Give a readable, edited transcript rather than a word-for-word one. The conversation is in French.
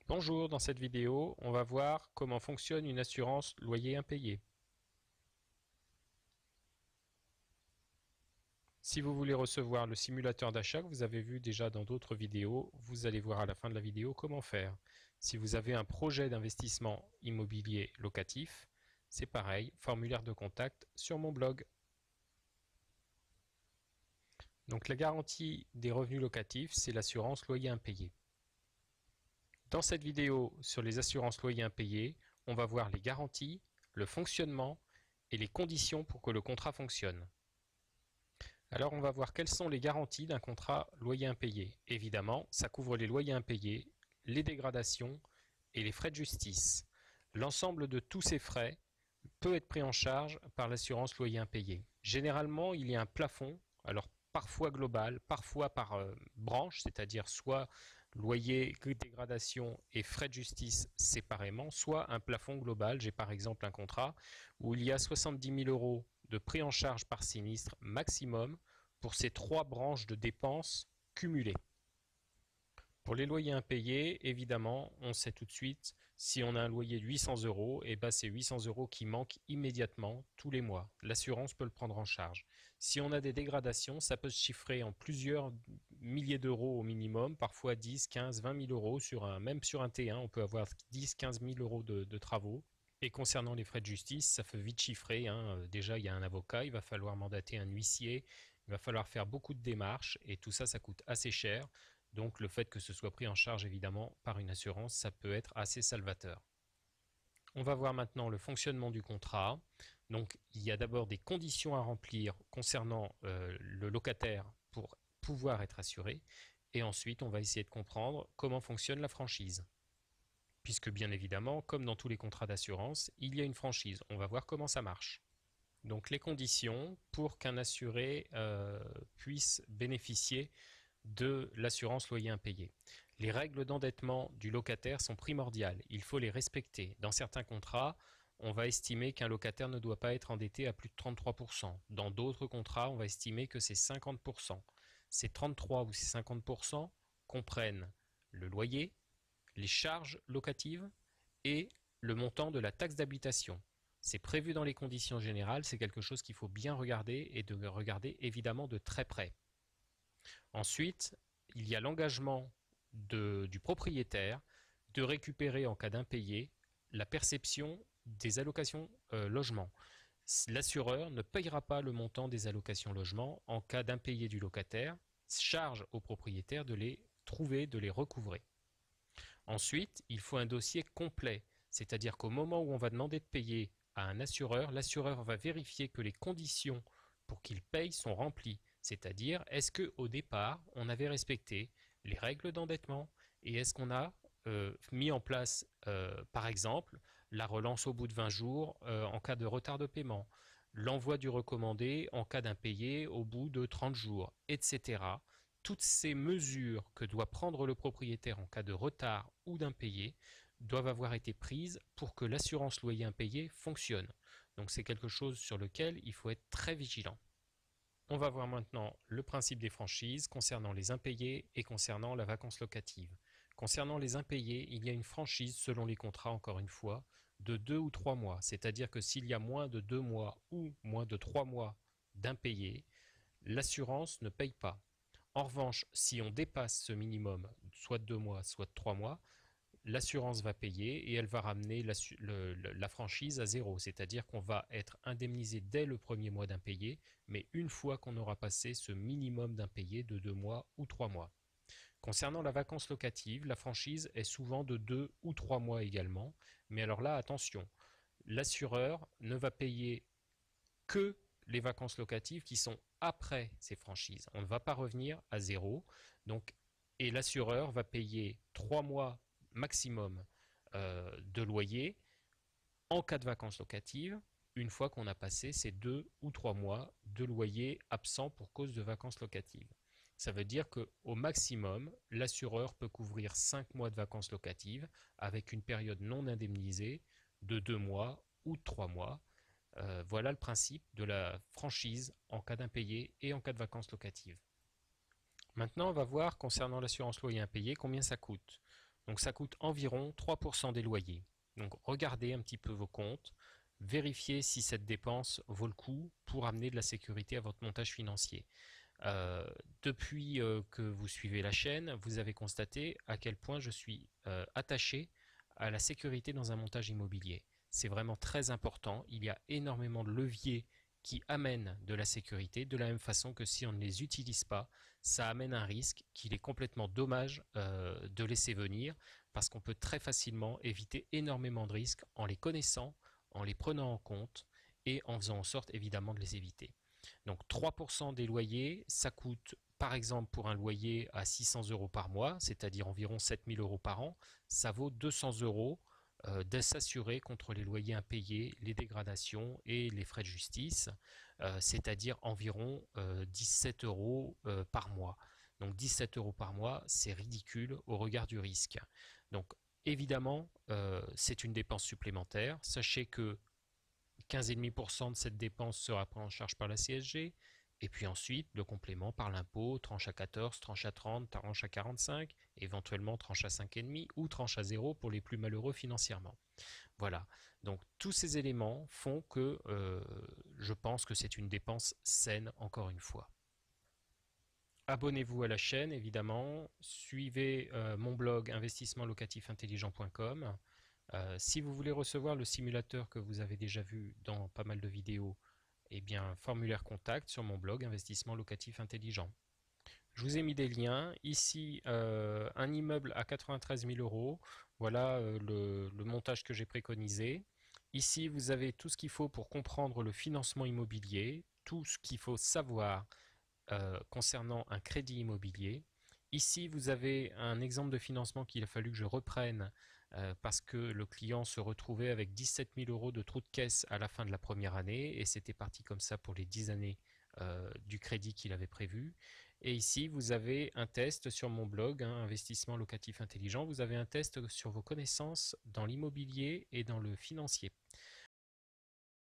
Bonjour, dans cette vidéo, on va voir comment fonctionne une assurance loyer impayé. Si vous voulez recevoir le simulateur d'achat que vous avez vu déjà dans d'autres vidéos, vous allez voir à la fin de la vidéo comment faire. Si vous avez un projet d'investissement immobilier locatif, c'est pareil, formulaire de contact sur mon blog. Donc la garantie des revenus locatifs, c'est l'assurance loyer impayé. Dans cette vidéo sur les assurances loyers impayés, on va voir les garanties, le fonctionnement et les conditions pour que le contrat fonctionne. Alors on va voir quelles sont les garanties d'un contrat loyer impayé. Évidemment, ça couvre les loyers impayés, les dégradations et les frais de justice. L'ensemble de tous ces frais peut être pris en charge par l'assurance loyer impayé. Généralement, il y a un plafond, alors parfois global, parfois par branche, c'est-à-dire soit loyer, dégradation et frais de justice séparément, soit un plafond global. J'ai par exemple un contrat où il y a 70 000 euros de pris en charge par sinistre maximum pour ces trois branches de dépenses cumulées. Pour les loyers impayés, évidemment, on sait tout de suite, si on a un loyer de 800 euros, et ben c'est 800 euros qui manquent immédiatement tous les mois. L'assurance peut le prendre en charge. Si on a des dégradations, ça peut se chiffrer en plusieurs milliers d'euros au minimum, parfois 10, 15, 20 000 euros, même sur un T1, on peut avoir 10, 15 000 euros de travaux. Et concernant les frais de justice, ça fait vite chiffrer. Déjà, il y a un avocat, il va falloir mandater un huissier, il va falloir faire beaucoup de démarches, et tout ça, ça coûte assez cher. Donc le fait que ce soit pris en charge évidemment par une assurance, ça peut être assez salvateur. On va voir maintenant le fonctionnement du contrat. Donc il y a d'abord des conditions à remplir concernant le locataire pour pouvoir être assuré. Et ensuite, on va essayer de comprendre comment fonctionne la franchise. Puisque bien évidemment, comme dans tous les contrats d'assurance, il y a une franchise. On va voir comment ça marche. Donc les conditions pour qu'un assuré puisse bénéficier de l'assurance loyer impayé. Les règles d'endettement du locataire sont primordiales. Il faut les respecter. Dans certains contrats, on va estimer qu'un locataire ne doit pas être endetté à plus de 33%. Dans d'autres contrats, on va estimer que c'est 50%. Ces 33 ou ces 50% comprennent le loyer, les charges locatives et le montant de la taxe d'habitation. C'est prévu dans les conditions générales, c'est quelque chose qu'il faut bien regarder et de regarder évidemment de très près. Ensuite, il y a l'engagement du propriétaire de récupérer en cas d'impayé la perception des allocations logement. L'assureur ne payera pas le montant des allocations logement en cas d'impayé du locataire, charge au propriétaire de les trouver, de les recouvrer. Ensuite, il faut un dossier complet, c'est-à-dire qu'au moment où on va demander de payer à un assureur, l'assureur va vérifier que les conditions pour qu'il paye sont remplies. C'est-à-dire, est-ce qu'au départ, on avait respecté les règles d'endettement et est-ce qu'on a mis en place, par exemple, la relance au bout de 20 jours en cas de retard de paiement, l'envoi du recommandé en cas d'impayé au bout de 30 jours, etc. Toutes ces mesures que doit prendre le propriétaire en cas de retard ou d'impayé doivent avoir été prises pour que l'assurance loyer impayé fonctionne. Donc c'est quelque chose sur lequel il faut être très vigilant. On va voir maintenant le principe des franchises concernant les impayés et concernant la vacance locative. Concernant les impayés, il y a une franchise selon les contrats, encore une fois, de 2 ou 3 mois. C'est-à-dire que s'il y a moins de 2 mois ou moins de 3 mois d'impayés, l'assurance ne paye pas. En revanche, si on dépasse ce minimum, soit de 2 mois, soit de 3 mois, l'assurance va payer et elle va ramener la franchise à zéro. C'est-à-dire qu'on va être indemnisé dès le premier mois d'impayé, mais une fois qu'on aura passé ce minimum d'impayé de 2 mois ou 3 mois. Concernant la vacance locative, la franchise est souvent de 2 ou 3 mois également. Mais alors là, attention, l'assureur ne va payer que les vacances locatives qui sont après ces franchises. On ne va pas revenir à zéro. Donc, et l'assureur va payer 3 mois maximum de loyer en cas de vacances locatives, une fois qu'on a passé ces 2 ou 3 mois de loyer absent pour cause de vacances locatives. Ça veut dire qu'au maximum, l'assureur peut couvrir 5 mois de vacances locatives avec une période non indemnisée de 2 mois ou de 3 mois. Voilà le principe de la franchise en cas d'impayé et en cas de vacances locatives. Maintenant, on va voir concernant l'assurance loyer impayé combien ça coûte. Donc ça coûte environ 3% des loyers. Donc regardez un petit peu vos comptes, vérifiez si cette dépense vaut le coup pour amener de la sécurité à votre montage financier. Euh, Depuis que vous suivez la chaîne, vous avez constaté à quel point je suis attaché à la sécurité dans un montage immobilier. C'est vraiment très important. Il y a énormément de leviers qui amènent de la sécurité, de la même façon que si on ne les utilise pas, ça amène un risque qu'il est complètement dommage de laisser venir, parce qu'on peut très facilement éviter énormément de risques en les connaissant, en les prenant en compte et en faisant en sorte évidemment de les éviter. Donc 3% des loyers, ça coûte par exemple pour un loyer à 600 euros par mois, c'est-à-dire environ 7000 euros par an, ça vaut 200 euros de s'assurer contre les loyers impayés, les dégradations et les frais de justice, c'est-à-dire environ 17 euros par mois. Donc 17 euros par mois, c'est ridicule au regard du risque. Donc évidemment, c'est une dépense supplémentaire. Sachez que 15,5% de cette dépense sera pris en charge par la CSG. Et puis ensuite, le complément par l'impôt, tranche à 14, tranche à 30, tranche à 45, éventuellement tranche à 5,5 ou tranche à 0 pour les plus malheureux financièrement. Voilà. Donc tous ces éléments font que je pense que c'est une dépense saine, encore une fois. Abonnez-vous à la chaîne, évidemment. Suivez mon blog investissementlocatifsintelligent.com. Si vous voulez recevoir le simulateur que vous avez déjà vu dans pas mal de vidéos, eh bien, formulaire contact sur mon blog Investissement Locatif Intelligent. Je vous ai mis des liens. Ici, un immeuble à 93 000 euros. Voilà le montage que j'ai préconisé. Ici, vous avez tout ce qu'il faut pour comprendre le financement immobilier, tout ce qu'il faut savoir concernant un crédit immobilier. Ici, vous avez un exemple de financement qu'il a fallu que je reprenne parce que le client se retrouvait avec 17 000 euros de trou de caisse à la fin de la première année et c'était parti comme ça pour les 10 années du crédit qu'il avait prévu. Et ici, vous avez un test sur mon blog, hein, Investissement Locatif Intelligent. Vous avez un test sur vos connaissances dans l'immobilier et dans le financier.